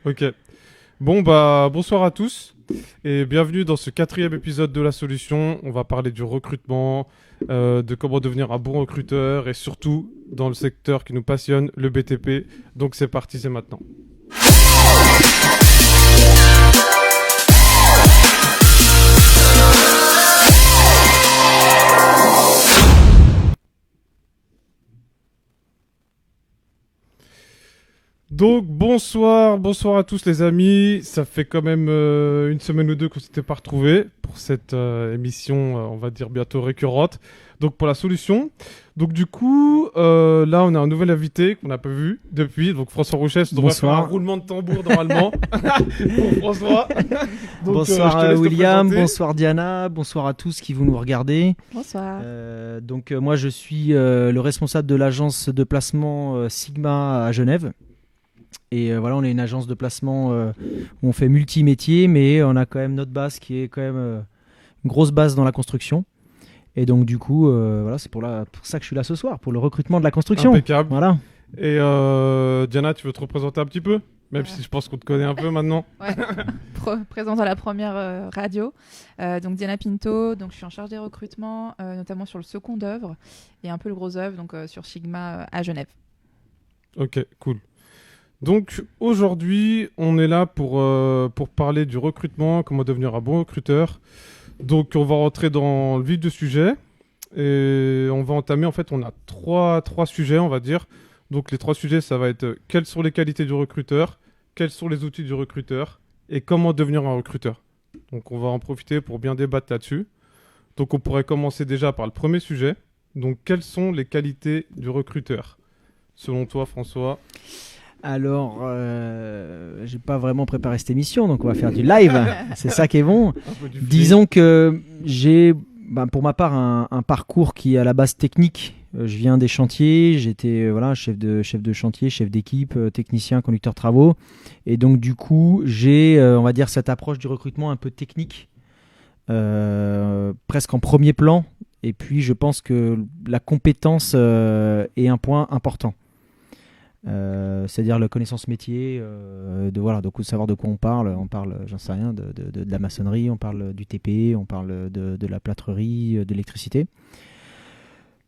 Ok. Bon, bah, bonsoir à tous et bienvenue dans ce 4e épisode de La Solution. On va parler du recrutement, de comment devenir un bon recruteur et surtout dans le secteur qui nous passionne, le BTP. Donc c'est parti, c'est maintenant. Donc bonsoir à tous les amis. Ça fait quand même une semaine ou deux qu'on s'était pas retrouvés pour cette émission, on va dire bientôt récurrente. Donc pour la solution. Donc du coup, là on a un nouvel invité qu'on n'a pas vu depuis. Donc François Rouchès devrait faire un roulement de tambour normalement pour François. Donc, bonsoir William, bonsoir Diana, bonsoir à tous qui vous nous regardez. Bonsoir. Donc moi je suis le responsable de l'agence de placement Sigma à Genève. Et voilà, on est une agence de placement où on fait multi-métiers, mais on a quand même notre base qui est quand même une grosse base dans la construction. Et donc du coup, voilà, c'est pour ça que je suis là ce soir, pour le recrutement de la construction. Impeccable. Voilà. Et Diana, tu veux te représenter un petit peu? Même si je pense qu'on te connaît un peu maintenant. Ouais, présente à la première radio. Donc Diana Pinto, donc je suis en charge des recrutements, notamment sur le second œuvre et un peu le gros œuvre, donc sur Sigma à Genève. Ok, cool. Donc aujourd'hui, on est là pour parler du recrutement, comment devenir un bon recruteur. Donc on va rentrer dans le vif du sujet et on va entamer, en fait, on a trois sujets, on va dire. Donc les 3 sujets, ça va être quelles sont les qualités du recruteur, quels sont les outils du recruteur et comment devenir un recruteur. Donc on va en profiter pour bien débattre là-dessus. Donc on pourrait commencer déjà par le premier sujet. Donc quelles sont les qualités du recruteur selon toi, François? Alors, j'ai pas vraiment préparé cette émission, donc on va faire du live. C'est ça qui est bon. Disons que j'ai, pour ma part, un parcours qui est à la base technique. Je viens des chantiers, j'étais chef de chantier, chef d'équipe, technicien, conducteur travaux. Et donc du coup, j'ai, on va dire, cette approche du recrutement un peu technique, presque en premier plan. Et puis, je pense que la compétence est un point important. C'est-à-dire la connaissance métier, de savoir de quoi on parle, j'en sais rien, de la maçonnerie, on parle du TP, on parle de la plâtrerie, de l'électricité.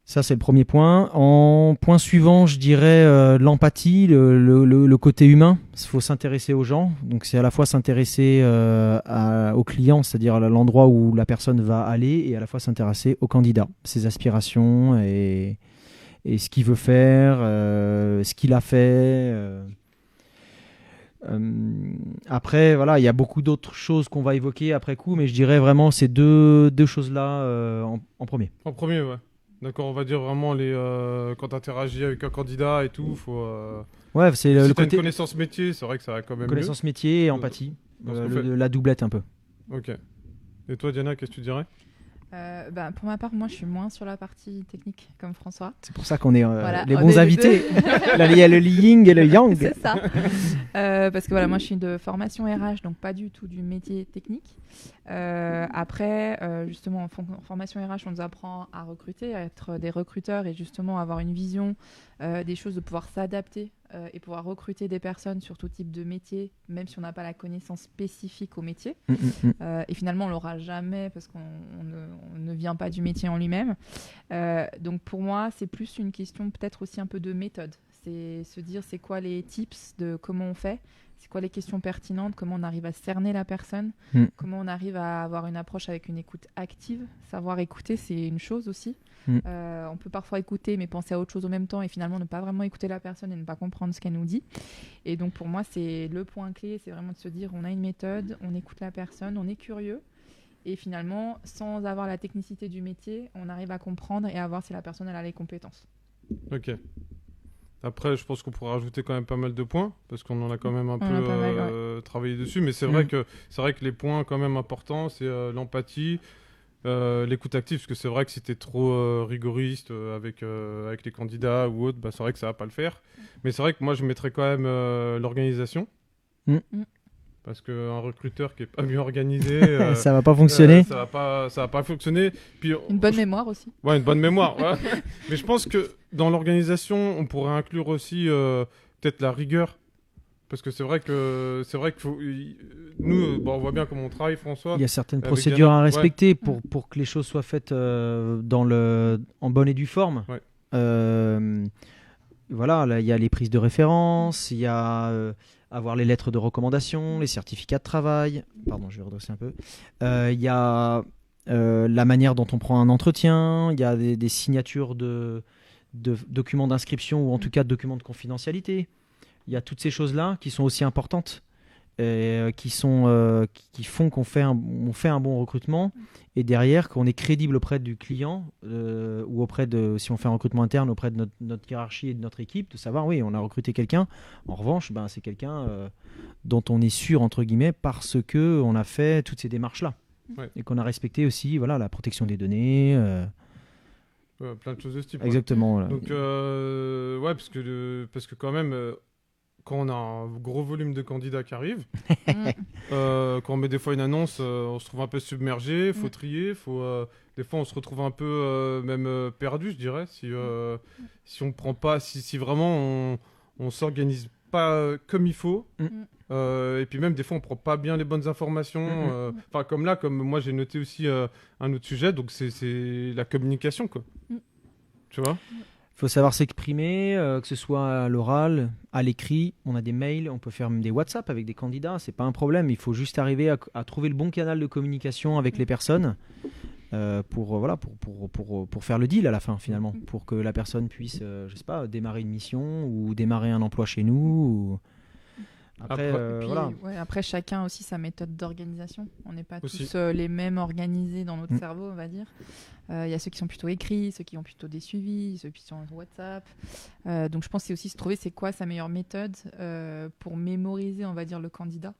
Ça, c'est le premier point. En point suivant, je dirais l'empathie, le côté humain. Il faut s'intéresser aux gens. Donc, c'est à la fois s'intéresser aux clients, c'est-à-dire à l'endroit où la personne va aller, et à la fois s'intéresser au candidat, ses aspirations et ce qu'il veut faire, ce qu'il a fait. Après, voilà, il y a beaucoup d'autres choses qu'on va évoquer après coup, mais je dirais vraiment ces deux choses-là en premier. En premier, ouais. D'accord, on va dire vraiment quand tu interagis avec un candidat et tout, faut. Ouais, c'est le côté. Une connaissance métier, c'est vrai que ça va quand même. Connaissance métier et empathie. La doublette un peu. Ok. Et toi, Diana, qu'est-ce que tu dirais? Pour ma part, moi je suis moins sur la partie technique comme François. C'est pour ça qu'on est voilà, les bons invités. Là, il y a le yin et le yang. C'est ça. Parce que voilà, moi je suis de formation RH, donc pas du tout du métier technique. Après, justement, en formation RH, on nous apprend à recruter, à être des recruteurs et justement avoir une vision des choses, de pouvoir s'adapter et pouvoir recruter des personnes sur tout type de métier, même si on n'a pas la connaissance spécifique au métier. Et finalement, on l'aura jamais parce qu'on ne vient pas du métier en lui-même. Donc pour moi, c'est plus une question peut-être aussi un peu de méthode. C'est se dire c'est quoi les tips de comment on fait, c'est quoi les questions pertinentes, comment on arrive à cerner la personne, comment on arrive à avoir une approche avec une écoute active. Savoir écouter, c'est une chose aussi. On peut parfois écouter mais penser à autre chose en même temps et finalement ne pas vraiment écouter la personne et ne pas comprendre ce qu'elle nous dit. Et donc pour moi, c'est le point clé, c'est vraiment de se dire on a une méthode, on écoute la personne, on est curieux. Et finalement, sans avoir la technicité du métier, on arrive à comprendre et à voir si la personne elle a les compétences. Ok. Après, je pense qu'on pourra rajouter quand même pas mal de points, parce qu'on en a quand même un peu travaillé dessus. Mais c'est vrai que les points quand même importants, c'est l'empathie, l'écoute active, parce que c'est vrai que si tu es trop rigoriste avec les candidats ou autres, c'est vrai que ça va pas le faire. Mais c'est vrai que moi, je mettrais quand même l'organisation. Parce qu'un recruteur qui est pas bien organisé, ça va pas fonctionner. Ça va pas fonctionner. Puis, une bonne mémoire aussi. Ouais, une bonne mémoire. Ouais. Mais je pense que dans l'organisation, on pourrait inclure aussi peut-être la rigueur. Parce que c'est vrai que nous, on voit bien comment on travaille, François. Il y a certaines Avec procédures Diana, à respecter pour que les choses soient faites en bonne et due forme. Ouais. Voilà, là, il y a les prises de référence, il y a avoir les lettres de recommandation, les certificats de travail. Pardon, je vais redresser un peu. Il y a la manière dont on prend un entretien, il y a des signatures de documents d'inscription ou en tout cas de documents de confidentialité. Il y a toutes ces choses-là qui sont aussi importantes et qui font qu'on fait un bon recrutement et derrière qu'on est crédible auprès du client ou si on fait un recrutement interne auprès de notre hiérarchie et de notre équipe, de savoir oui, on a recruté quelqu'un. En revanche, c'est quelqu'un dont on est sûr entre guillemets parce que on a fait toutes ces démarches-là et qu'on a respecté aussi la protection des données. Plein de choses de ce type. Exactement. Voilà. Donc, parce que quand même, quand on a un gros volume de candidats qui arrivent, quand on met des fois une annonce, on se trouve un peu submergé, faut trier, des fois on se retrouve un peu même perdu, je dirais, si on prend pas, si vraiment on s'organise pas comme il faut. Et puis même des fois on prend pas bien les bonnes informations. Comme moi j'ai noté aussi un autre sujet, donc c'est la communication quoi. Tu vois. Il faut savoir s'exprimer, que ce soit à l'oral, à l'écrit. On a des mails, on peut faire même des WhatsApp avec des candidats, c'est pas un problème. Il faut juste arriver à trouver le bon canal de communication avec les personnes pour faire le deal à la fin finalement, pour que la personne puisse, je sais pas, démarrer une mission ou démarrer un emploi chez nous. Après, chacun aussi sa méthode d'organisation. On n'est pas tous les mêmes organisés dans notre cerveau, on va dire. Il y a ceux qui sont plutôt écrits, ceux qui ont plutôt des suivis, ceux qui sont WhatsApp. Donc je pense que c'est aussi se trouver c'est quoi sa meilleure méthode pour mémoriser, on va dire, le candidat.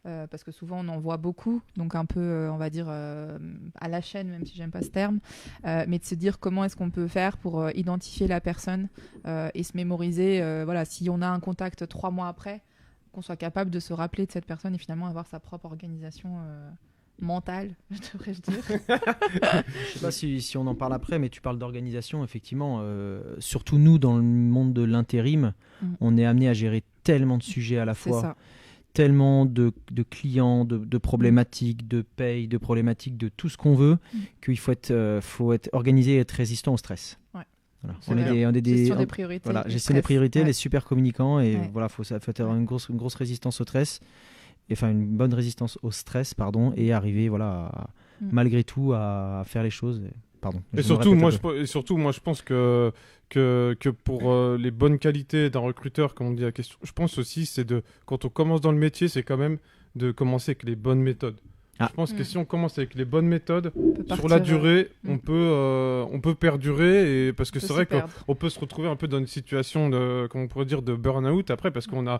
Parce que souvent on en voit beaucoup, donc un peu, on va dire, à la chaîne, même si j'aime pas ce terme, mais de se dire comment est-ce qu'on peut faire pour identifier la personne et se mémoriser, si on a un contact 3 mois après, qu'on soit capable de se rappeler de cette personne et finalement avoir sa propre organisation mentale, devrais-je dire. Je sais pas si on en parle après, mais tu parles d'organisation, effectivement. Surtout nous, dans le monde de l'intérim, on est amené à gérer tellement de sujets à la fois. C'est ça. Tellement de clients, de problématiques, de paye, de problématiques, de tout ce qu'on veut, qu'il faut être organisé et être résistant au stress. Ouais. Voilà. Gestion des priorités. Voilà, gestion des priorités, les super communicants, et faut avoir une grosse résistance au stress, une bonne résistance au stress, et arriver, malgré tout, à faire les choses. Et surtout, moi, je pense que pour les bonnes qualités d'un recruteur, comme on dit la question, je pense aussi, quand on commence dans le métier, c'est quand même de commencer avec les bonnes méthodes. Je pense que si on commence avec les bonnes méthodes, sur la durée, on peut perdurer, parce que c'est vrai qu'on peut se retrouver un peu dans une situation de burn-out après, parce qu'on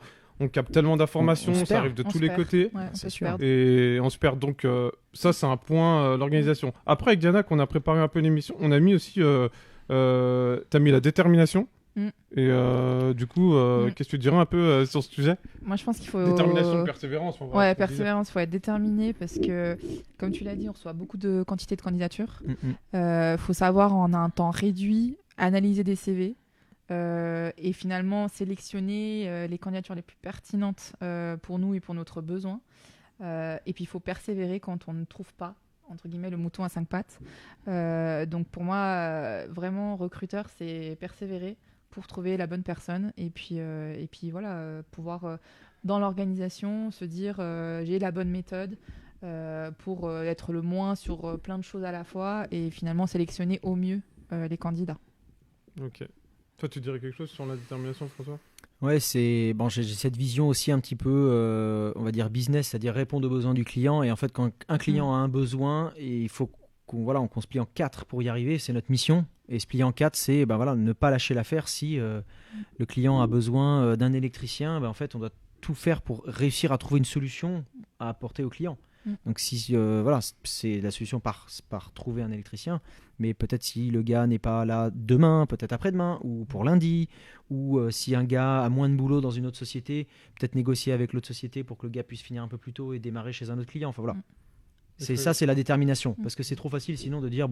capte tellement d'informations, ça arrive de tous les côtés, c'est sûr. et on se perd. Donc ça, c'est un point, l'organisation. Après, avec Diana, qu'on a préparé un peu l'émission, on a mis aussi, t'as mis la détermination. Et du coup, qu'est-ce que tu dirais un peu sur ce sujet ? Moi, je pense qu'il faut... Détermination, persévérance. Persévérance, il faut être déterminé parce que, comme tu l'as dit, on reçoit beaucoup de quantité de candidatures. Faut savoir, en un temps réduit, analyser des CV et finalement sélectionner les candidatures les plus pertinentes pour nous et pour notre besoin. Et puis, il faut persévérer quand on ne trouve pas, entre guillemets, le mouton à 5 pattes. Donc, pour moi, vraiment, recruteur, c'est persévérer pour trouver la bonne personne et puis pouvoir dans l'organisation se dire j'ai la bonne méthode pour être le moins sur plein de choses à la fois et finalement sélectionner au mieux les candidats. Ok. Toi, tu dirais quelque chose sur la détermination, François ? Ouais, j'ai cette vision aussi un petit peu, on va dire business, c'est-à-dire répondre aux besoins du client. Et en fait, quand un client a un besoin, et il faut qu'on se plie en 4 pour y arriver, c'est notre mission. Et se plier en 4, c'est ne pas lâcher l'affaire. Si le client a besoin d'un électricien, en fait, on doit tout faire pour réussir à trouver une solution à apporter au client. Donc c'est la solution par trouver un électricien, mais peut-être si le gars n'est pas là demain, peut-être après-demain, ou pour lundi, ou si un gars a moins de boulot dans une autre société, peut-être négocier avec l'autre société pour que le gars puisse finir un peu plus tôt et démarrer chez un autre client. Enfin voilà. C'est la détermination. Parce que c'est trop facile sinon de dire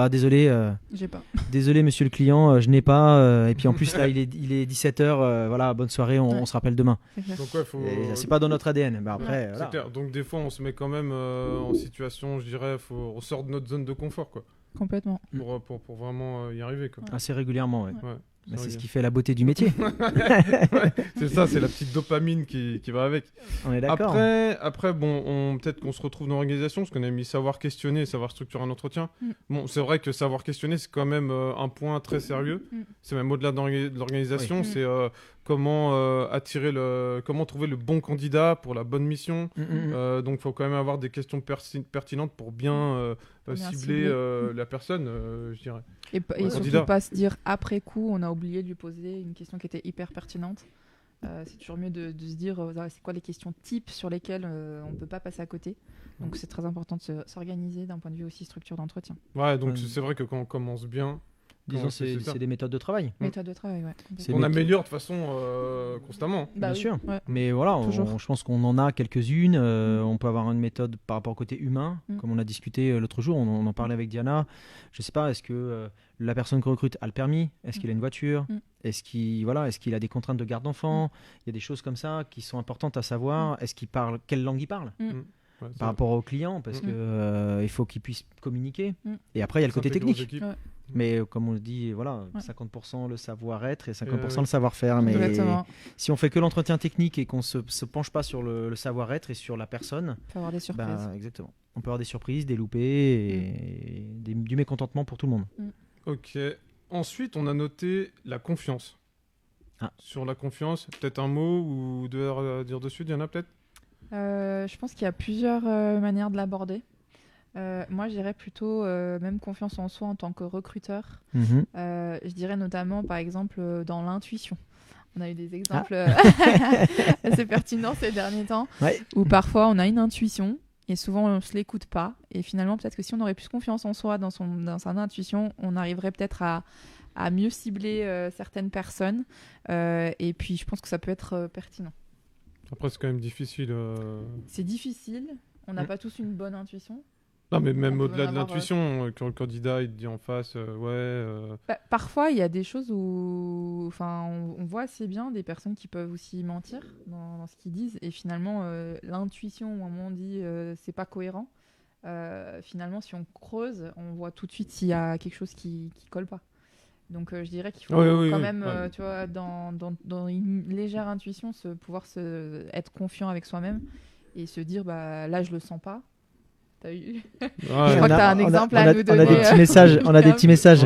désolé, J'ai pas. désolé monsieur le client, je n'ai pas. Et puis en plus là il est 17h, voilà, bonne soirée, on se rappelle demain. Donc ouais, C'est pas dans notre ADN. Après, c'est voilà. clair. Donc des fois on se met quand même en situation, je dirais, on sort de notre zone de confort quoi. Complètement. Pour vraiment y arriver quoi. Assez régulièrement, ouais. Ouais. C'est ce qui fait la beauté du métier. Ouais, c'est ça, c'est la petite dopamine qui va avec. On est d'accord. Après bon, peut-être qu'on se retrouve dans l'organisation, parce qu'on a mis savoir questionner, savoir structurer un entretien. Bon, c'est vrai que savoir questionner, c'est quand même un point très sérieux. C'est même au-delà de l'organisation, c'est comment comment trouver le bon candidat pour la bonne mission. Donc, il faut quand même avoir des questions pertinentes pour bien cibler la personne, je dirais. Et surtout pas se dire après coup, on a oublié de lui poser une question qui était hyper pertinente. C'est toujours mieux de se dire c'est quoi les questions types sur lesquelles on ne peut pas passer à côté. Donc c'est très important de s'organiser d'un point de vue aussi structure d'entretien. Ouais, donc c'est vrai que quand on commence bien, disons c'est des méthodes de travail. Méthode de travail, ouais. On améliore de façon constamment. Bien sûr. Ouais. Mais voilà, je pense qu'on en a quelques-unes. On peut avoir une méthode par rapport au côté humain, comme on a discuté l'autre jour. On en parlait avec Diana. Je sais pas, est-ce que la personne qu'on recrute a le permis? Est-ce qu'il a une voiture? Est-ce qu'il a des contraintes de garde d'enfants? Il y a des choses comme ça qui sont importantes à savoir. Est-ce qu'il parle? Quelle langue il parle? Ouais, par rapport aux clients, parce que il faut qu'ils puissent communiquer. Et après, il y a le côté technique. Mais comme on le dit, voilà, 50% le savoir-être et 50% le savoir-faire. Mais si on fait que l'entretien technique et qu'on se penche pas sur le savoir-être et sur la personne, on peut avoir des surprises. Exactement. On peut avoir des surprises, des loupés et du mécontentement pour tout le monde. Ok. Ensuite, on a noté la confiance. Sur la confiance, peut-être un mot ou deux à dire dessus, Diana, peut-être? Je pense qu'il y a plusieurs manières de l'aborder. Moi, je dirais plutôt même confiance en soi en tant que recruteur. Je dirais notamment, par exemple, dans l'intuition. On a eu des exemples assez pertinents ces derniers temps, où parfois on a une intuition et souvent on ne se l'écoute pas. Et finalement, peut-être que si on aurait plus confiance en soi dans sa intuition, on arriverait peut-être à mieux cibler certaines personnes. Et puis, je pense que ça peut être pertinent. Après, c'est quand même difficile. C'est difficile. On n'a pas tous une bonne intuition. Non, mais même au-delà de l'intuition, quand le candidat il te dit en face, parfois, il y a des choses où on voit assez bien des personnes qui peuvent aussi mentir dans ce qu'ils disent. Et finalement, l'intuition, au moment où on dit c'est pas cohérent, finalement, si on creuse, on voit tout de suite s'il y a quelque chose qui colle pas. Donc je dirais qu'il faut quand même, tu vois, dans une légère intuition, pouvoir être confiant avec soi-même et se dire là je le sens pas. T'as eu je crois que t'as un exemple à nous donner. On a des petits messages. On a des petits messages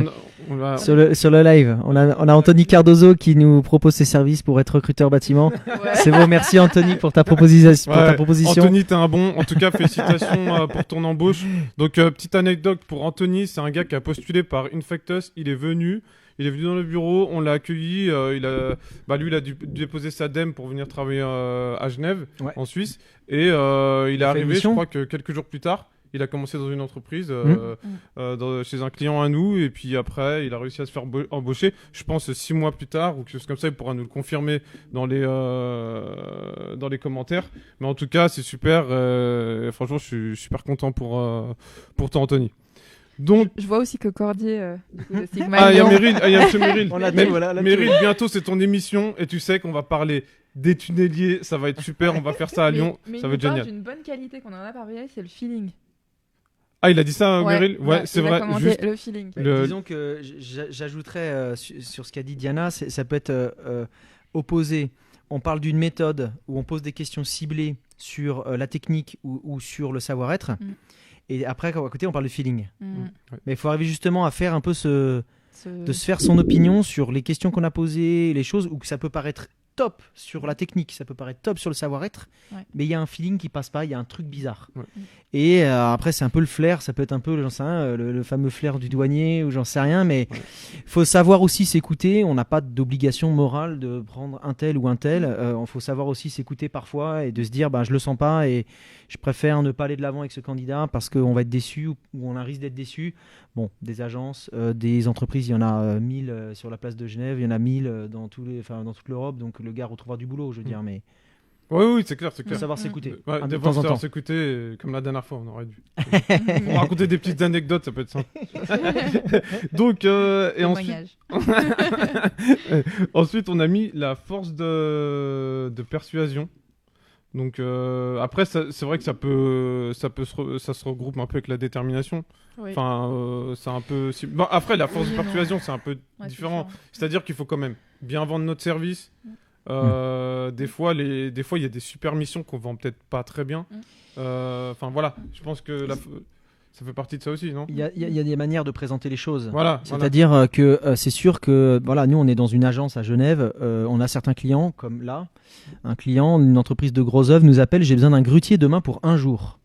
sur le live. On a Anthony Cardozo qui nous propose ses services pour être recruteur bâtiment. C'est bon, merci Anthony pour ta proposition. Anthony, t'es un bon. En tout cas, félicitations pour ton embauche. Donc petite anecdote pour Anthony, c'est un gars qui a postulé par Infectus. Il est venu dans le bureau, on l'a accueilli. Lui, il a dû déposer sa DEM pour venir travailler à Genève, en Suisse. Et il est arrivé, je crois que quelques jours plus tard, il a commencé dans une entreprise, chez un client à nous. Et puis après, il a réussi à se faire embaucher. Je pense 6 mois plus tard, ou quelque chose comme ça. Il pourra nous le confirmer dans les commentaires. Mais en tout cas, c'est super. Franchement, je suis super content pour toi, Anthony. Donc... Je vois aussi que Cordier de Sigma. Il y a Meryl. Il y a M. Meryl. Meryl, bientôt c'est ton émission et tu sais qu'on va parler des tunneliers. Ça va être super. On va faire ça à Lyon. Mais ça va être génial. Une bonne qualité qu'on en a parlé, c'est le feeling. Ah, il a dit ça, Meryl? Ouais, c'est vrai. Juste le feeling. Disons que j'ajouterais sur ce qu'a dit Diana, ça peut être opposé. On parle d'une méthode où on pose des questions ciblées sur la technique ou sur le savoir-être. Et après, à côté, on parle de feeling. Mais il faut arriver justement à faire un peu de se faire son opinion sur les questions qu'on a posées, les choses où ça peut paraître top sur la technique, ça peut paraître top sur le savoir-être, mais il y a un feeling qui passe pas, il y a un truc bizarre. Et après, c'est un peu le flair, ça peut être un peu, j'en sais rien, le fameux flair du douanier ou j'en sais rien, mais faut savoir aussi s'écouter. On n'a pas d'obligation morale de prendre un tel ou un tel. Faut savoir aussi s'écouter parfois et de se dire, je le sens pas et je préfère ne pas aller de l'avant avec ce candidat parce qu'on va être déçu ou on a un risque d'être déçu. Bon, des agences, des entreprises, il y en a 1000 sur la place de Genève, il y en a 1000 dans toute l'Europe, donc le gars retrouvera du boulot, je veux dire, mais Oui, c'est clair, c'est Faut clair. savoir s'écouter. Ouais, de des temps fois, en savoir temps. s'écouter, comme la dernière fois, on aurait dû. Pour raconter des petites anecdotes, ça peut être sympa. Donc, et ensuite, Témoignage. ensuite, on a mis la force de persuasion. Donc, après, c'est vrai que ça se regroupe un peu avec la détermination. Oui. Enfin, c'est un peu. Bon, après, la force Oui de et non. persuasion, c'est un peu Ouais, c'est différent. différent. C'est-à-dire qu'il faut quand même bien vendre notre service. Des fois, il y a des super missions qu'on vend peut-être pas très bien. Enfin, voilà. Je pense que ça fait partie de ça aussi, non? Il y a des manières de présenter les choses. Voilà. C'est-à-dire que c'est sûr que voilà, nous on est dans une agence à Genève, on a certains clients comme là, un client, une entreprise de gros œuvres nous appelle, j'ai besoin d'un grutier demain pour un jour.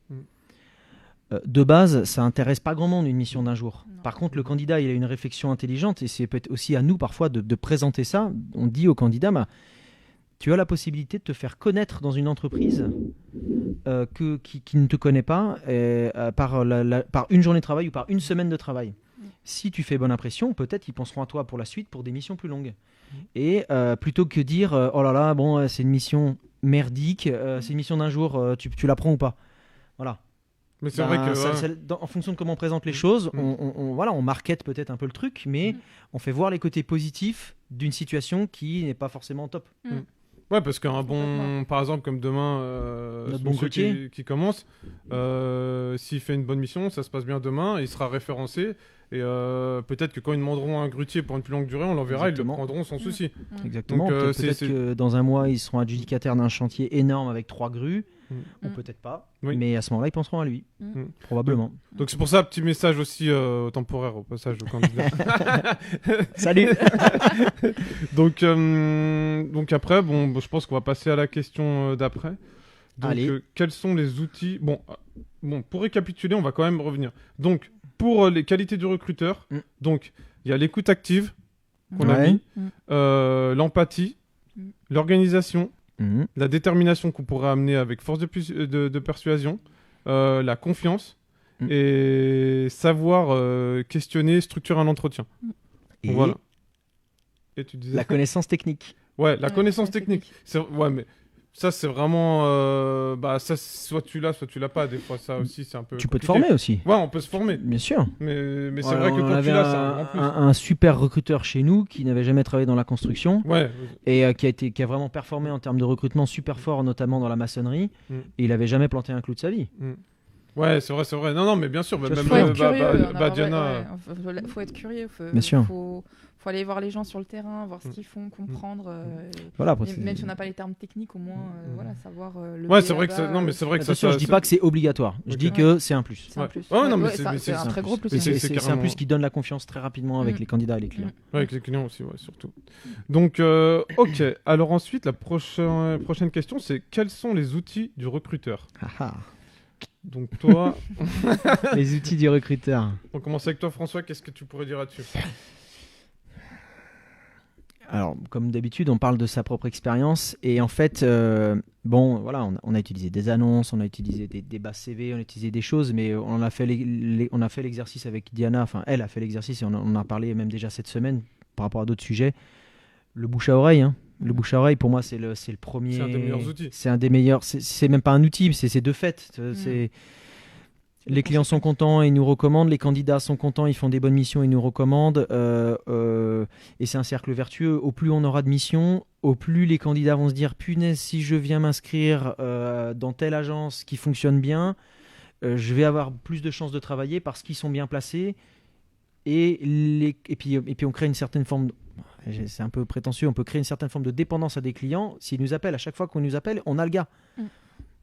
De base, ça intéresse pas grand monde une mission d'un jour. Non. Par contre, le candidat, il a une réflexion intelligente et c'est peut-être aussi à nous parfois de présenter ça. On dit au candidat, bah, tu as la possibilité de te faire connaître dans une entreprise qui ne te connaît pas par une journée de travail ou par une semaine de travail. Si tu fais bonne impression, peut-être ils penseront à toi pour la suite pour des missions plus longues. Et plutôt que dire oh là là, bon, c'est une mission merdique, c'est une mission d'un jour, tu la prends ou pas. Voilà. Mais c'est vrai que. En fonction de comment on présente les choses, on market peut-être un peu le truc, mais on fait voir les côtés positifs d'une situation qui n'est pas forcément top. Ouais, parce qu'un par exemple, comme demain, Notre ce bon monsieur grutier. qui commence, s'il fait une bonne mission, ça se passe bien demain, il sera référencé. Et peut-être que quand ils demanderont un grutier pour une plus longue durée, on l'enverra, ils le prendront sans souci. Exactement. Donc, Peut-être que dans un mois, ils seront adjudicataires d'un chantier énorme avec 3 grues. Ou peut-être pas. Oui. Mais à ce moment-là, ils penseront à lui. Probablement. Donc c'est pour ça, petit message aussi temporaire au passage au candidat. Salut. donc après, je pense qu'on va passer à la question d'après. Donc Allez. Quels sont les outils bon, pour récapituler, on va quand même revenir. Donc pour les qualités du recruteur, donc il y a l'écoute active qu'on a mis, l'empathie, l'organisation, la détermination qu'on pourrait amener avec force de persuasion, la confiance et savoir questionner, structurer un entretien. Et voilà. Et tu disais... la connaissance technique. Ouais, la connaissance technique. Ouais, mais ça, c'est vraiment... ça, soit tu l'as pas. Des fois, ça aussi, c'est un peu Tu peux te compliqué. former aussi. Ouais, on peut se former. Bien sûr. Mais c'est vrai que quand tu l'as, c'est un grand plus. Un super recruteur chez nous qui n'avait jamais travaillé dans la construction et qui a vraiment performé en termes de recrutement super fort, notamment dans la maçonnerie. Et il n'avait jamais planté un clou de sa vie. Ouais, c'est vrai. Non, mais bien sûr. Faut être curieux. Bien sûr. Faut aller voir les gens sur le terrain, voir ce qu'ils font, comprendre. Voilà, même si on n'a pas les termes techniques, au moins, savoir. Ouais, c'est vrai que ça. Non, mais c'est vrai que ça. Je dis pas que c'est obligatoire. Je dis que c'est un plus. C'est un plus. Ouais, non, mais c'est un très gros plus. C'est un plus qui donne la confiance très rapidement avec les candidats et les clients. Ouais, avec les clients aussi, surtout. Donc, ok. Alors ensuite, la prochaine question, c'est quels sont les outils du recruteur? Donc toi... Les outils du recruteur. On commence avec toi, François. Qu'est-ce que tu pourrais dire là-dessus? Alors, comme d'habitude, on parle de sa propre expérience. Et en fait, voilà, on a utilisé des annonces, on a utilisé des bases CV, on a utilisé des choses, mais on a fait l'exercice avec Diana. Enfin, elle a fait l'exercice et on en a parlé même déjà cette semaine par rapport à d'autres sujets. Le bouche à oreille, Le bouche à oreille, pour moi, c'est le premier. C'est un des meilleurs outils. C'est un des meilleurs. C'est même pas un outil, c'est de fait. Les clients sont contents, ils nous recommandent. Les candidats sont contents, ils font des bonnes missions, ils nous recommandent. Et c'est un cercle vertueux. Au plus on aura de missions, au plus les candidats vont se dire punaise, si je viens m'inscrire dans telle agence qui fonctionne bien, je vais avoir plus de chances de travailler parce qu'ils sont bien placés. Et puis on crée une certaine forme. C'est un peu prétentieux, on peut créer une certaine forme de dépendance à des clients. S'ils nous appellent, à chaque fois qu'on nous appelle, on a le gars.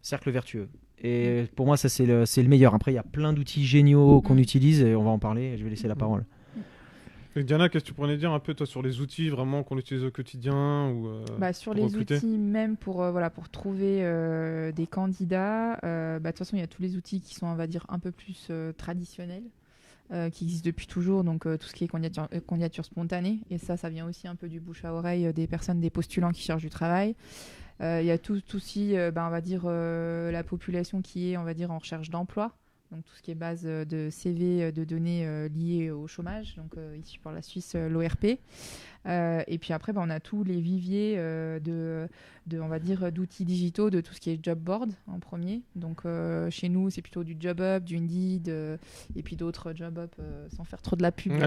Cercle vertueux. Et pour moi, ça, c'est le meilleur. Après, il y a plein d'outils géniaux qu'on utilise et on va en parler. Je vais laisser la parole. Et Diana, qu'est-ce que tu pourrais dire un peu toi sur les outils vraiment qu'on utilise au quotidien ou, sur les outils, même pour trouver des candidats, de toute façon, il y a tous les outils qui sont, on va dire, un peu plus traditionnels. Qui existe depuis toujours, donc tout ce qui est candidature spontanée, et ça vient aussi un peu du bouche à oreille des personnes, des postulants qui cherchent du travail. Il y a tout aussi, on va dire, la population qui est, on va dire, en recherche d'emploi, donc tout ce qui est base de CV, de données liées au chômage, donc ici pour la Suisse, l'ORP. Et puis après, on a tous les viviers on va dire, d'outils digitaux, de tout ce qui est job board en premier. Donc chez nous, c'est plutôt du JobUp, du Indeed, et puis d'autres JobUp sans faire trop de la pub. Ouais.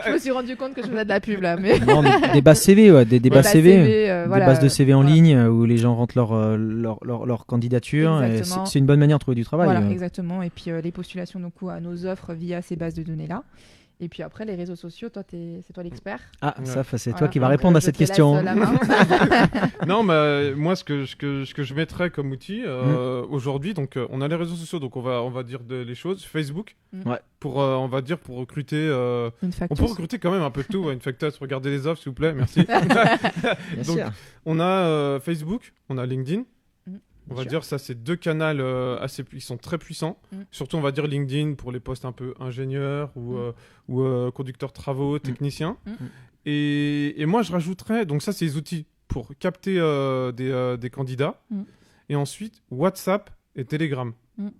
Je me suis rendu compte que je faisais de la pub là, mais Non, des bases CV, ouais, des bases CV. voilà, des bases de CV en voilà. ligne où les gens rentrent leur candidature. Et Exactement. c'est une bonne manière de trouver du travail. Voilà, exactement. Et puis les postulations donc, à nos offres via ces bases de données-là. Et puis après, les réseaux sociaux, c'est toi l'expert. Ah, Ouais. ça, c'est Voilà, toi qui vas donc, répondre à je cette te laisse question. la main. Non, mais moi, ce que je mettrais comme outil aujourd'hui, donc on a les réseaux sociaux, donc on va dire les choses. Facebook, Ouais. pour on va dire pour recruter. Une On facture. peut recruter quand même un peu de tout. Une facteur, regardez les offres, s'il vous plaît, merci. Bien Donc, sûr. On a Facebook, on a LinkedIn. On va sûr. dire ça, c'est deux canaux ils sont très puissants. Surtout, on va dire LinkedIn pour les postes un peu ingénieurs ou conducteurs travaux, techniciens. Et moi, je rajouterais, donc ça, c'est les outils pour capter des candidats. Et ensuite, WhatsApp et Telegram.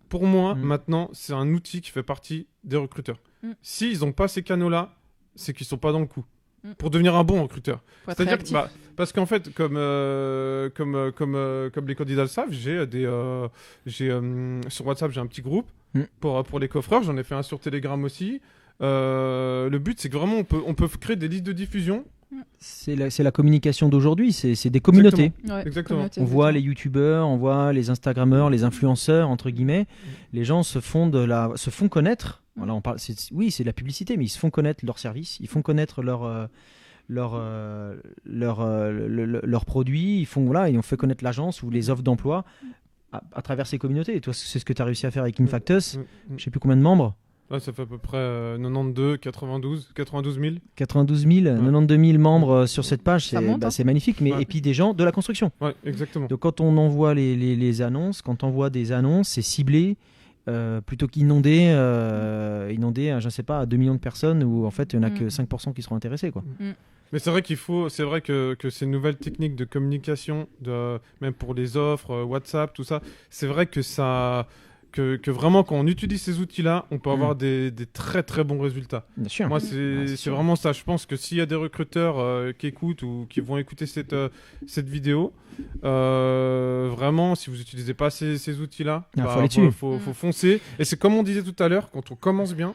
Pour moi, maintenant, c'est un outil qui fait partie des recruteurs. S'ils n'ont pas ces canaux-là, c'est qu'ils sont pas dans le coup. Pour devenir un bon recruteur. Faut être C'est-à-dire réactif. que, parce qu'en fait, comme les candidats le savent, sur WhatsApp, j'ai un petit groupe pour les coffreurs. J'en ai fait un sur Telegram aussi. Le but, c'est que vraiment, on peut créer des listes de diffusion. C'est la communication d'aujourd'hui, c'est des communautés. Ouais, Exactement. communauté, On voit les exactement. youtubeurs, on voit les instagrammeurs, les influenceurs, entre guillemets. Les gens se font connaître. Voilà, c'est de la publicité, mais ils se font connaître leurs services, ils font connaître leurs produits, ils ont fait connaître l'agence ou les offres d'emploi à travers ces communautés. Et toi, c'est ce que tu as réussi à faire avec Infactus. Je sais plus combien de membres. Là, ça fait à peu près 92 000. 92 000, 92 000 membres sur cette page, Ça monte, hein. c'est magnifique. Mais, Ouais. Et puis des gens de la construction. Ouais, exactement. Donc quand on envoie les annonces, quand on envoie des annonces, c'est ciblé plutôt qu'inondé, je ne sais pas, à 2 millions de personnes où en fait il n'y en a que 5% qui seront intéressés, quoi. Mais c'est vrai c'est vrai que ces nouvelles techniques de communication, même pour les offres, WhatsApp, tout ça, c'est vrai que que vraiment quand on utilise ces outils-là, on peut avoir des très très bons résultats. Bien sûr. Moi, c'est vraiment ça. Je pense que s'il y a des recruteurs qui écoutent ou qui vont écouter cette vidéo, vraiment, si vous n'utilisez pas ces outils-là, faut aller dessus. faut foncer. Et c'est comme on disait tout à l'heure, quand on commence bien,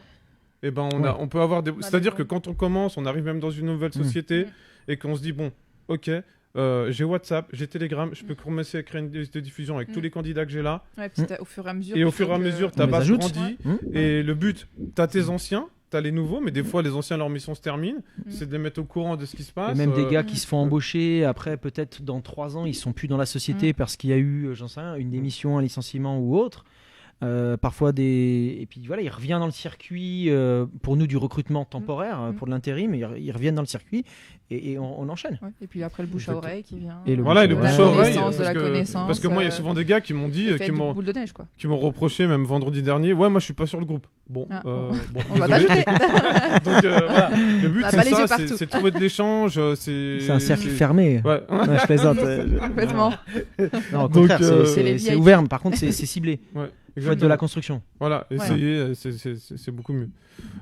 eh ben on peut avoir des... C'est-à-dire que quand on commence, on arrive même dans une nouvelle société et qu'on se dit, bon, ok... j'ai WhatsApp, j'ai Telegram, je peux commencer à créer une liste de diffusion avec tous les candidats que j'ai là. Ouais, puis au fur et à mesure. Et au fur et à mesure, ta On les base ajoute. grandit. Et le but, t'as tes anciens, t'as les nouveaux, mais des fois, les anciens, leur mission se termine. C'est de les mettre au courant de ce qui se Il y passe. a même des gars qui se font embaucher, après peut-être dans 3 ans, ils sont plus dans la société parce qu'il y a eu, j'en sais rien, une démission, un licenciement ou autre. Parfois et puis voilà, il revient dans le circuit pour nous du recrutement temporaire pour de l'intérim, ils reviennent dans le circuit et on enchaîne. Ouais. Et puis après le bouche à oreille qui vient. Et le Voilà, et le Ouais. bouche à oreille. De la connaissance. Parce que moi, il y a souvent des gars qui m'ont dit, Effet boule de neige, quoi. qui m'ont reproché, même vendredi dernier, ouais, moi je suis pas sur le groupe. Bon, Ah, bon, on va désolé. t'ajouter. Donc voilà, le but On a c'est pas les yeux ça, partout. c'est trouver de l'échange. C'est un cercle fermé. Ouais. Ouais, je plaisante. Complètement. Non, au Donc, contraire, c'est les c'est VIP. ouvert, mais par contre c'est ciblé. Ouais, Il faut être de la construction. Voilà, essayer, c'est beaucoup mieux.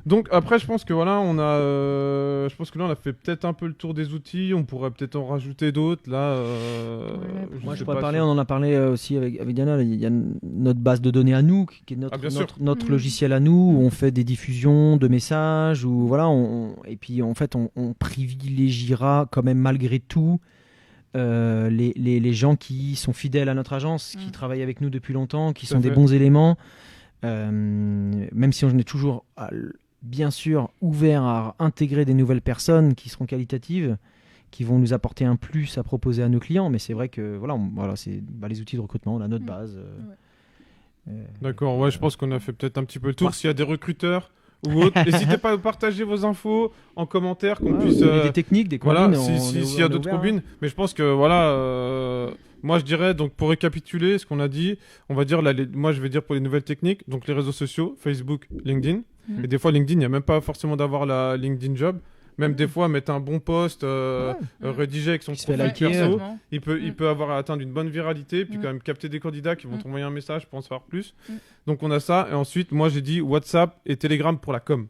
Donc après, je pense que voilà, je pense que là, on a fait peut-être un peu le tour des outils. On pourrait peut-être en rajouter d'autres. Là, Moi, sais je pourrais pas parler. si- On en a parlé aussi avec Diana. Il y a notre base de données à nous, qui est Ah, bien sûr. notre logiciel à nous, où on fait des diffusions de messages, où voilà, et puis en fait, on privilégiera quand même malgré tout. Les gens qui sont fidèles à notre agence, qui travaillent avec nous depuis longtemps, qui Tout à sont des fait. bons éléments, même si on est toujours bien sûr ouvert à intégrer des nouvelles personnes qui seront qualitatives, qui vont nous apporter un plus à proposer à nos clients. Mais c'est vrai que voilà, c'est les outils de recrutement, on a notre base. D'accord, ouais, je pense qu'on a fait peut-être un petit peu le tour. S'il y a des recruteurs ou autres, n'hésitez pas à partager vos infos en commentaire, qu'on puisse. Des techniques, des Voilà, combines. s'il y a d'autres combines. Mais je pense que voilà, moi je dirais, donc pour récapituler ce qu'on a dit, on va dire, moi je vais dire pour les nouvelles techniques, donc les réseaux sociaux, Facebook, LinkedIn. Et des fois, LinkedIn, il n'y a même pas forcément d'avoir la LinkedIn Job. Même des fois, mettre un bon post rédigé avec son Qui se fait profil liker, perso, Exactement. il peut avoir atteint une bonne viralité, puis quand même capter des candidats qui vont t'envoyer un message pour en savoir plus. Donc on a ça. Et ensuite, moi j'ai dit WhatsApp et Telegram pour la com.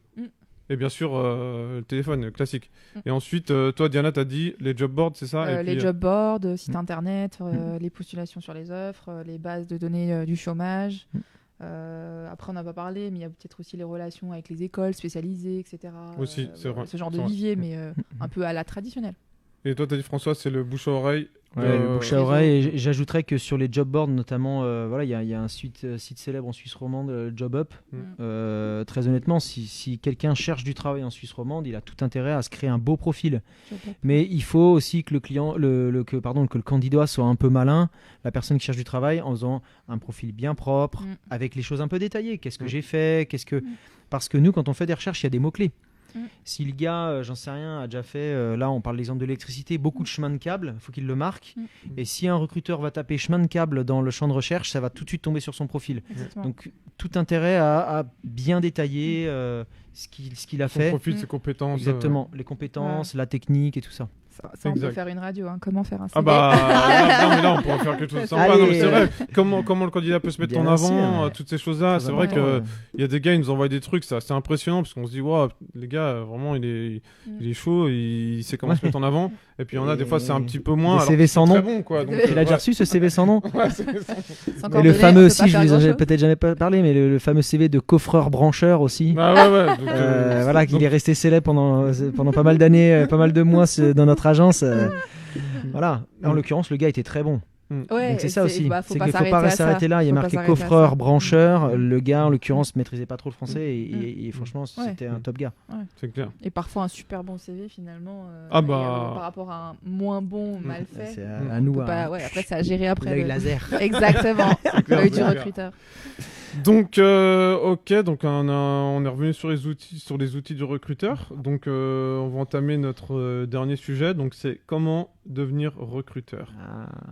Et bien sûr, le téléphone classique. Et ensuite, toi, Diana, t'as dit les job boards, c'est ça? Et Les puis, job boards, sites internet, les postulations sur les offres, les bases de données du chômage. Après, on n'a pas parlé, mais il y a peut-être aussi les relations avec les écoles spécialisées, etc. Aussi, c'est vrai. Ce genre de C'est vrai. vivier, mais un peu à la traditionnelle. Et toi, t'as dit François, c'est le bouche à oreille. Ouais, le bouche à oreille. Et j'ajouterais que sur les job boards, notamment, voilà, il y a un site célèbre en Suisse romande, Job Up. Très honnêtement, si quelqu'un cherche du travail en Suisse romande, il a tout intérêt à se créer un beau profil. Mais il faut aussi que que le candidat soit un peu malin, la personne qui cherche du travail, en faisant un profil bien propre, avec les choses un peu détaillées. Qu'est-ce que j'ai fait, Parce que nous, quand on fait des recherches, il y a des mots-clés. Si le gars, j'en sais rien, a déjà fait, là on parle de l'exemple de l'électricité, beaucoup de chemin de câble, il faut qu'il le marque. Et si un recruteur va taper chemin de câble dans le champ de recherche, ça va tout de suite tomber sur son profil. Exactement. Donc tout intérêt à bien détailler ce qu'il a fait. Son profil, ses compétences. Exactement, les compétences, la technique et tout ça. Ça, on peut faire une radio. Comment faire un CV. Ah bah, non, mais là, on pourra faire quelque chose de sympa. Non, mais c'est vrai. Comment le candidat peut se mettre en avant, toutes ces choses-là. C'est vrai qu'il y a des gars, ils nous envoient des trucs, c'est impressionnant parce qu'on se dit, wow, les gars, vraiment, il est chaud, il sait comment se mettre en avant. Et puis, il y en a des fois, c'est un petit peu moins. Le CV sans nom. Bon, quoi. Donc, il a déjà reçu ce CV sans nom. Ouais, CV sans nom. Et le fameux aussi, je vous en ai peut-être jamais parlé, mais le fameux CV de coffreur-brancheur aussi. Ah ouais. Donc, voilà, qu'il est resté célèbre pendant pas mal d'années, pas mal de mois dans notre agence. Voilà. En l'occurrence, le gars était très bon. Ouais, donc c'est ça aussi. Faut c'est pas qu'il ne faut pas s'arrêter là. Il y a marqué coffreur, brancheur. Le gars, en l'occurrence, maîtrisait pas trop le français et franchement, c'était un top gars. Ouais. C'est clair. Et parfois un super bon CV finalement. Par rapport à un moins bon, mal fait. C'est à nous. Après, c'est à gérer après. L'œil laser. Exactement. L'œil du recruteur. Donc, ok, donc on est revenu sur les outils du recruteur. Donc, on va entamer notre dernier sujet. Donc, c'est comment devenir recruteur.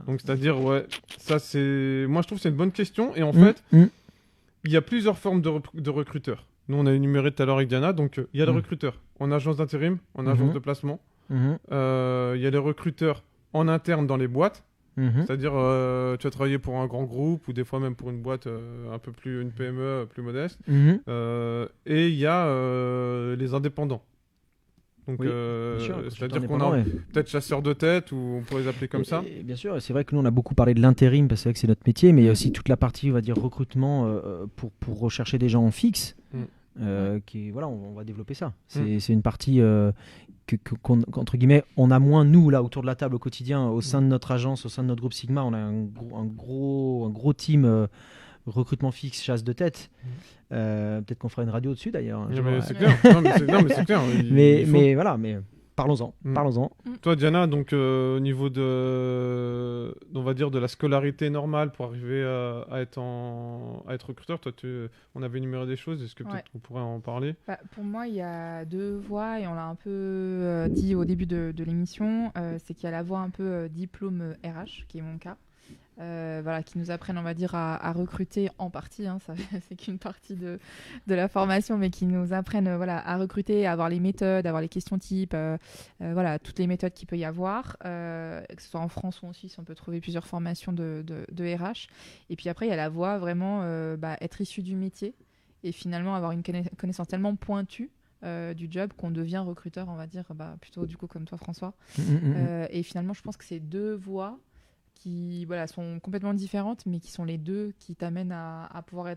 Donc, c'est-à-dire, moi, je trouve que c'est une bonne question. Et en fait, il y a plusieurs formes de recruteurs. Nous, on a énuméré tout à l'heure avec Diana. Donc, il y a les recruteurs en agence d'intérim, en agence de placement. Il y a les recruteurs en interne dans les boîtes. C'est-à-dire, tu vas travailler pour un grand groupe ou des fois même pour une boîte une PME plus modeste. Et il y a les indépendants. Donc, c'est-à-dire qu'on a peut-être chasseurs de tête ou on pourrait les appeler comme ça. Et bien sûr, c'est vrai que nous on a beaucoup parlé de l'intérim parce que c'est vrai que c'est notre métier, mais il y a aussi toute la partie, on va dire, recrutement pour rechercher des gens en fixe. On va développer ça. C'est une partie qu'entre guillemets, on a moins nous là autour de la table au quotidien, au sein de notre agence, au sein de notre groupe Sigma, on a un gros team recrutement fixe, chasse de tête. Peut-être qu'on fera une radio dessus d'ailleurs. C'est clair. Non, mais c'est clair. Mais voilà, mais parlons-en. Toi, Diana, donc au niveau on va dire de la scolarité normale pour arriver à être recruteur, toi, on avait énuméré des choses. Est-ce que peut-être on pourrait en parler? Pour moi, il y a deux voies et on l'a un peu dit au début de l'émission. C'est qu'il y a la voie un peu diplôme RH, qui est mon cas. Qui nous apprennent, on va dire, à recruter en partie, ça c'est qu'une partie de la formation, mais qui nous apprennent à recruter, à avoir les méthodes, à avoir les questions types, toutes les méthodes qu'il peut y avoir, que ce soit en France ou en Suisse, on peut trouver plusieurs formations de RH. Et puis après, il y a la voie vraiment être issu du métier et finalement avoir une connaissance tellement pointue du job qu'on devient recruteur, on va dire, plutôt du coup comme toi François. Et finalement, je pense que c'est deux voies qui sont complètement différentes, mais qui sont les deux qui t'amènent à pouvoir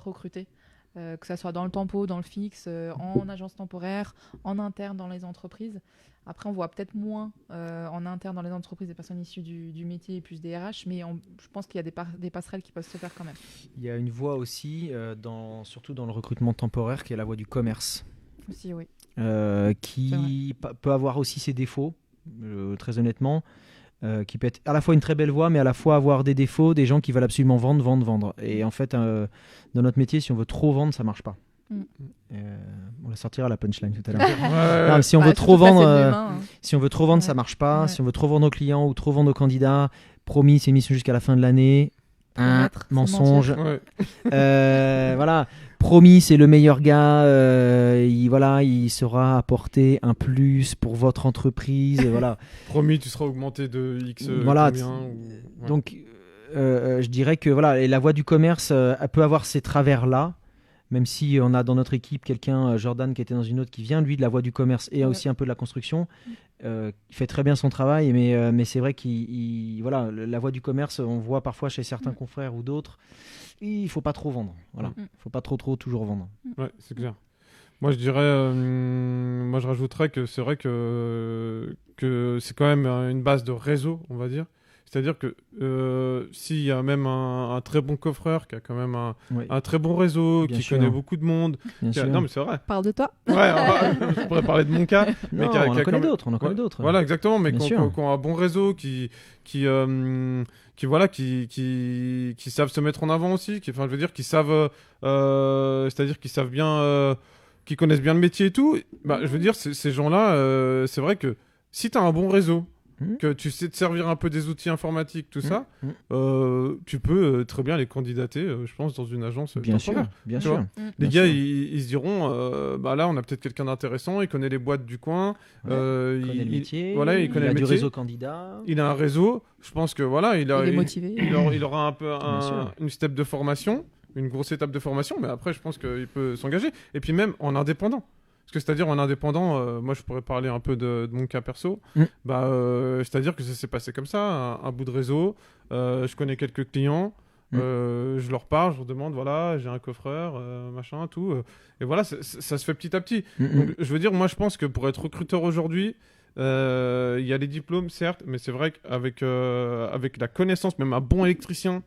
recruter, que ça soit dans le tempo, dans le fixe, en agence temporaire, en interne dans les entreprises. Après, on voit peut-être moins en interne dans les entreprises des personnes issues du métier et plus des RH, mais je pense qu'il y a des passerelles qui peuvent se faire quand même. Il y a une voie aussi, surtout dans le recrutement temporaire, qui est la voie du commerce. Aussi, oui. Qui peut avoir aussi ses défauts, très honnêtement. Qui peut être à la fois une très belle voie, mais à la fois avoir des défauts, des gens qui veulent absolument vendre. Et en fait, dans notre métier, si on veut trop vendre, ça marche pas. On la sortira la punchline tout à l'heure. Si on veut trop vendre, ça marche pas. Ouais. Si on veut trop vendre aux clients ou trop vendre aux candidats, promis, c'est une mission jusqu'à la fin de l'année. Mensonge. Voilà. Promis, c'est le meilleur gars. Il saura apporter un plus pour votre entreprise. Voilà. Promis, tu seras augmenté de X. Donc, je dirais que et la voie du commerce elle peut avoir ces travers-là. Même si on a dans notre équipe quelqu'un, Jordan, qui était dans une autre, qui vient lui de la voie du commerce et aussi un peu de la construction, il fait très bien son travail, mais c'est vrai voilà, la voie du commerce, on voit parfois chez certains confrères ou d'autres, il faut pas trop vendre. Voilà, faut pas trop toujours vendre. Ouais, c'est clair. Moi, je dirais, moi, je rajouterais que c'est vrai que c'est quand même une base de réseau, on va dire. C'est-à-dire que s'il y a même un très bon coffreur qui a quand même un très bon réseau, Bien qui sûr. connaît beaucoup de monde, non mais c'est vrai. Parle de toi. Ouais, je pourrais parler de mon cas. Mais Non, qui a on en quand connaît même- d'autres, on en connaît d'autres. Voilà, exactement, mais Bien qui sûr. ont un bon réseau, qui savent se mettre en avant aussi, enfin, je veux dire, qui savent, c'est-à-dire qu'ils savent bien, qui connaissent bien le métier et tout. Bah, je veux dire, ces gens-là, c'est vrai que si tu as un bon réseau, que tu sais te servir un peu des outils informatiques, tout ça, tu peux très bien les candidater, je pense, dans une agence. Bien sûr, d'entrepreneurs. bien Tu sûr. vois. Bien Les gars, sûr. ils se diront, bah là, on a peut-être quelqu'un d'intéressant, il connaît les boîtes du coin, Il connaît le métier, voilà, il connaît a le du métier. réseau candidat. Il a un réseau, je pense que voilà, il Il est motivé. il aura un peu Bien sûr. une step de formation, une grosse étape de formation, mais après, je pense qu'il peut s'engager. Et puis même en indépendant. Parce que c'est-à-dire en indépendant, moi je pourrais parler un peu de mon cas perso, c'est-à-dire que ça s'est passé comme ça, un bout de réseau, je connais quelques clients, je leur parle, je leur demande, voilà, j'ai un coffreur, machin, tout, et voilà, ça se fait petit à petit. Donc, je veux dire, moi je pense que pour être recruteur aujourd'hui, il y a les diplômes, certes, mais c'est vrai qu'avec avec la connaissance, même un bon électricien,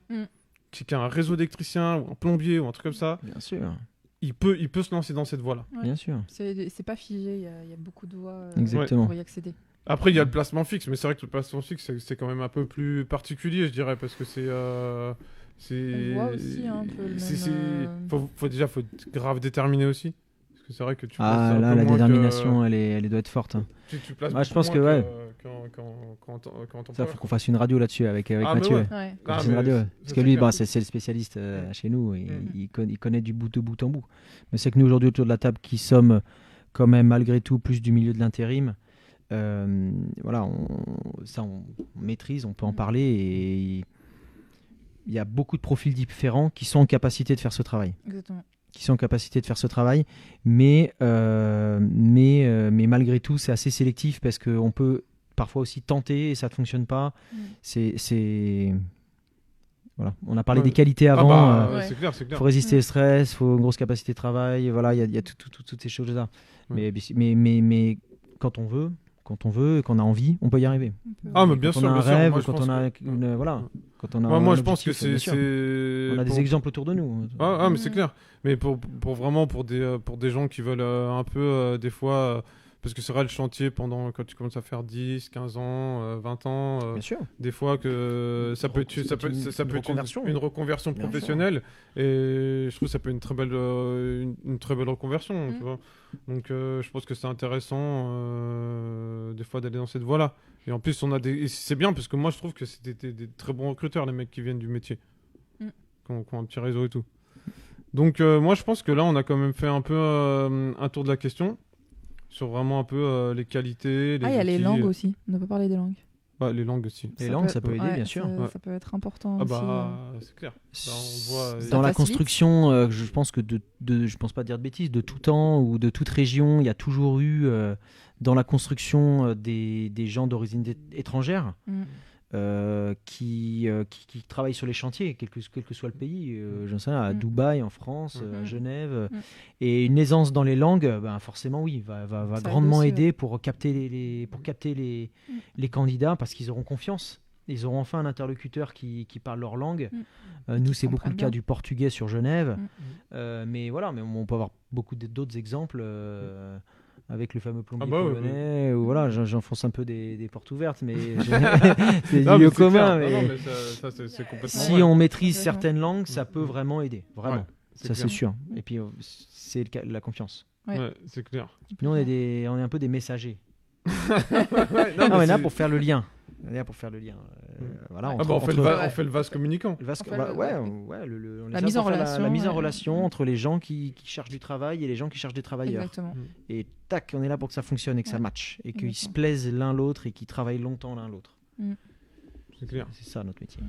qui a un réseau d'électriciens, ou un plombier, ou un truc comme ça, Bien sûr, il peut se lancer dans cette voie-là. Ouais. bien sûr. C'est pas figé, il y a beaucoup de voies Exactement. pour y accéder. Après, il y a le placement fixe, mais c'est vrai que le placement fixe, c'est quand même un peu plus particulier, je dirais, parce que c'est... On voit aussi un peu le même... Faut être grave déterminé aussi. Parce que c'est vrai que tu places Ah un là, peu la moins détermination, elle doit être forte. Hein. tu places Ouais, je beaucoup pense que, moins ouais. quand on Ça, faut qu'on fasse une radio là-dessus avec Ah, mais Mathieu. ouais. Ouais. Qu'on Ah, fasse une mais radio, ça, parce c'est que lui, clair. c'est le spécialiste chez nous. Et il connaît du bout en bout. Mais c'est que nous, aujourd'hui, autour de la table, qui sommes quand même, malgré tout, plus du milieu de l'intérim, voilà, on maîtrise, on peut en parler. Et il y a beaucoup de profils différents qui sont en capacité de faire ce travail. Exactement. Mais malgré tout, c'est assez sélectif parce qu'on peut parfois aussi tenter et ça ne fonctionne pas. Voilà. On a parlé des qualités avant. C'est clair, c'est Il clair. faut résister au stress, il faut une grosse capacité de travail. Voilà, il y a toutes ces choses-là. Ouais. Mais quand on veut, et qu'on a envie, on peut y arriver. Ah, mais bien Quand sûr, on a un bien sûr. rêve, Moi, ou je quand pense on a que- voilà, quand on a moi, un je pense que objectif, bien sûr. On a des pour- exemples autour de nous. Ah, mais c'est clair. Mais pour vraiment pour des gens qui veulent un peu des fois parce que c'est vrai le chantier quand tu commences à faire 10, 15 ans, 20 ans Bien sûr. des fois que ça peut être une reconversion. une reconversion Bien professionnelle et je trouve que ça peut être une très belle une très belle reconversion, tu vois. Donc je pense que c'est intéressant des fois d'aller dans cette voie-là. Et en plus et c'est bien parce que moi je trouve que c'est des très bons recruteurs les mecs qui viennent du métier. Qui ont un petit réseau et tout. Donc moi je pense que là on a quand même fait un peu un tour de la question sur vraiment un peu les qualités, les Ah, il y a les outils. langues aussi. On n'a pas parlé des langues. Ouais, les langues aussi. Les langues, ça peut aider, ouais, bien sûr. Ça peut être important Ah aussi. bah c'est clair. Là, on voit, Dans la facilite. construction, je pense que je pense pas dire de bêtises, de tout temps ou de toute région, il y a toujours eu dans la construction des gens d'origine étrangère qui travaillent sur les chantiers, quel que soit le pays, j'en sais rien, à Dubaï, en France, à Genève. Et une aisance dans les langues, ben forcément oui, va Ça grandement aide aussi, aider pour capter les candidats parce qu'ils auront confiance. Ils auront enfin un interlocuteur qui parle leur langue. Nous, c'est beaucoup le cas du portugais sur Genève. Mais voilà, mais on peut avoir beaucoup d'autres exemples avec le fameux plombier polonais. Ou voilà, j'enfonce un peu des portes ouvertes, mais c'est du lieu commun. Non, Mais mais ça, c'est complètement si vrai. on maîtrise certaines langues, ça peut vraiment aider. Vraiment. Ouais, Ça, c'est sûr. Et puis, c'est la confiance. Ouais, c'est clair. Nous, on est un peu des messagers. Non, On est là c'est- pour faire le lien. Voilà, Ah bah, on fait le vase communicant. le vasque- On fait bah, le- ouais, La on est là mise en pour faire relation, la mise en ouais. relation entre les gens qui cherchent du travail et les gens qui cherchent des travailleurs. Exactement. Et tac, on est là pour que ça fonctionne et que ça Ouais. matche et qu'ils se Exactement. plaisent l'un l'autre et qu'ils travaillent longtemps l'un l'autre. C'est clair. C'est ça notre métier.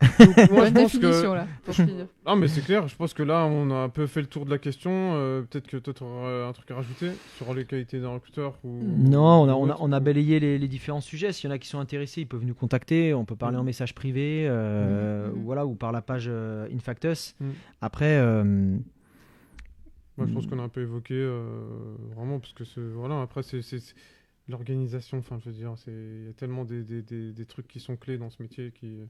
Donc, moi, je Bonne pense définition que... là, pour finir. Ah, mais c'est clair, je pense que là, on a un peu fait le tour de la question. Peut-être que toi, tu aurais un truc à rajouter sur les qualités d'un recruteur ou... Non, ou autre, on a ou- balayé les différents sujets. S'il y en a qui sont intéressés, ils peuvent nous contacter. On peut parler en message privé, Mhm. ou voilà, ou par la page Infactus. Mhm. Après, Moi, je pense qu'on a un peu évoqué, vraiment, parce que voilà, après, c'est l'organisation, enfin, je veux dire, il y a tellement des trucs qui sont clés dans ce métier qui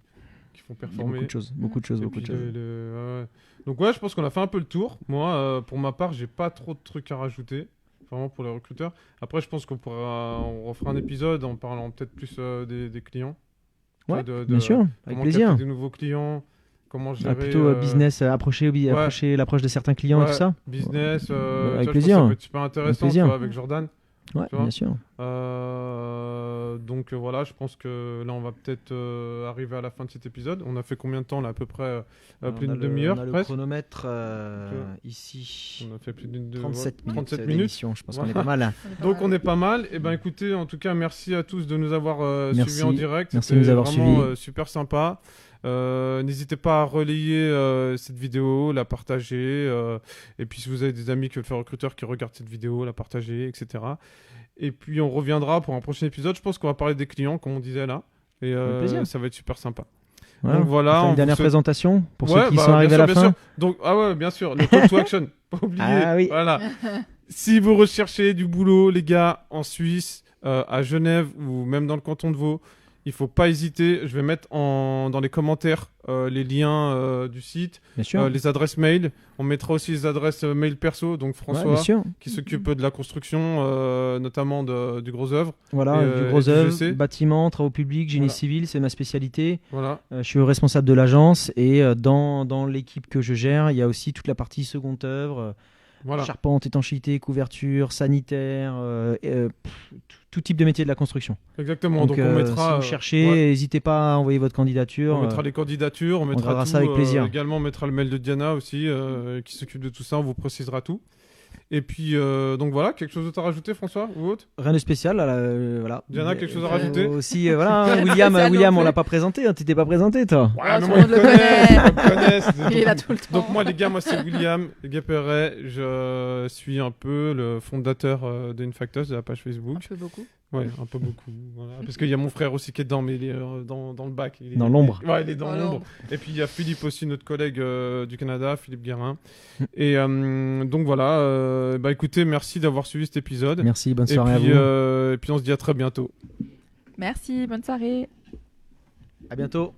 font il y a performer. beaucoup de choses, beaucoup de choses, Et beaucoup de puis choses. ouais. Donc ouais, je pense qu'on a fait un peu le tour. Moi, pour ma part, j'ai pas trop de trucs à rajouter, vraiment pour les recruteurs. Après, je pense on refera un épisode en parlant peut-être plus des clients. Tu vois, Ouais, bien sûr, avec comment plaisir. capter des nouveaux clients, comment gérer... Plutôt business, approcher l'approche de certains clients et ouais, tout ça. business, Avec tu vois, je pense que plaisir. ça peut être super intéressant, tu plaisir. vois, avec Jordan. Ouais, Tu vois bien sûr. Donc voilà, je pense que là on va peut-être arriver à la fin de cet épisode. On a fait combien de temps là, à peu près plus On a d'une le- demi-heure On a le presque. chronomètre Tu vois. ici. On a fait plus d'une 37 minutes 37 minutes. d'émission, je pense qu'on est Voilà. pas mal. Donc on est pas mal. Et ben écoutez, en tout cas, merci à tous de nous avoir Merci. suivis en direct. Merci C'était de nous avoir vraiment suivis. super sympa. N'hésitez pas à relayer cette vidéo, la partager. Et puis si vous avez des amis qui veulent faire recruteur qui regardent cette vidéo, la partager, etc. Et puis on reviendra pour un prochain épisode. Je pense qu'on va parler des clients, comme on disait là. Et Avec plaisir. ça va être super sympa. Voilà. Donc voilà, On fait on une vous dernière souhaite- présentation pour Ouais, ceux qui bah, sont arrivés à bien la sûr, bien fin. sûr. Donc, ah ouais, bien sûr, le call to action. Pas oublier. Ah oui. Voilà. Si vous recherchez du boulot, les gars, en Suisse, à Genève ou même dans le canton de Vaud, il faut pas hésiter. Je vais mettre dans les commentaires les liens du site, Bien sûr. les adresses mail. On mettra aussi les adresses mail perso. Donc Ouais, François, bien sûr. qui s'occupe de la construction, notamment du gros œuvre. Voilà, Et, du gros et du œuvre, GC. bâtiment, travaux publics, génie Voilà. civil, c'est ma spécialité. Voilà. Je suis le responsable de l'agence et dans l'équipe que je gère, il y a aussi toute la partie seconde œuvre, Voilà. charpente, étanchéité, couverture, sanitaire, tout type de métier de la construction. Exactement. Donc, on si mettra. vous cherchez, ouais. n'hésitez pas à envoyer votre candidature. On mettra les candidatures, on mettra regardera tout, ça avec plaisir. également, on mettra le mail de Diana aussi, qui s'occupe de tout ça, on vous précisera tout. Et puis, donc voilà, quelque chose d'autre à rajouter, François, ou autre? Rien de spécial, voilà. Diana, quelque chose à rajouter? Aussi, voilà, Rien de William, spécial non on plus. l'a pas présenté, hein, t'étais pas présenté, toi. Ouais, Ah, mais tout moi, le monde le connaît. ils me connaissent. Il est là tout le temps. Donc moi, les gars, moi, c'est William Guéperet. Je suis un peu le fondateur d'Infactus, de la page Facebook. Un peu beaucoup. Ouais, un peu beaucoup. Voilà. Parce qu'il y a mon frère aussi qui est dedans, mais il est dans le bac. Il est, Dans l'ombre. Ouais, il est dans Dans l'ombre. l'ombre. Et puis il y a Philippe aussi, notre collègue du Canada, Philippe Guérin. Et donc voilà, bah écoutez, merci d'avoir suivi cet épisode. Merci, bonne Et soirée puis, à vous. et puis on se dit à très bientôt. Merci, bonne soirée. À bientôt.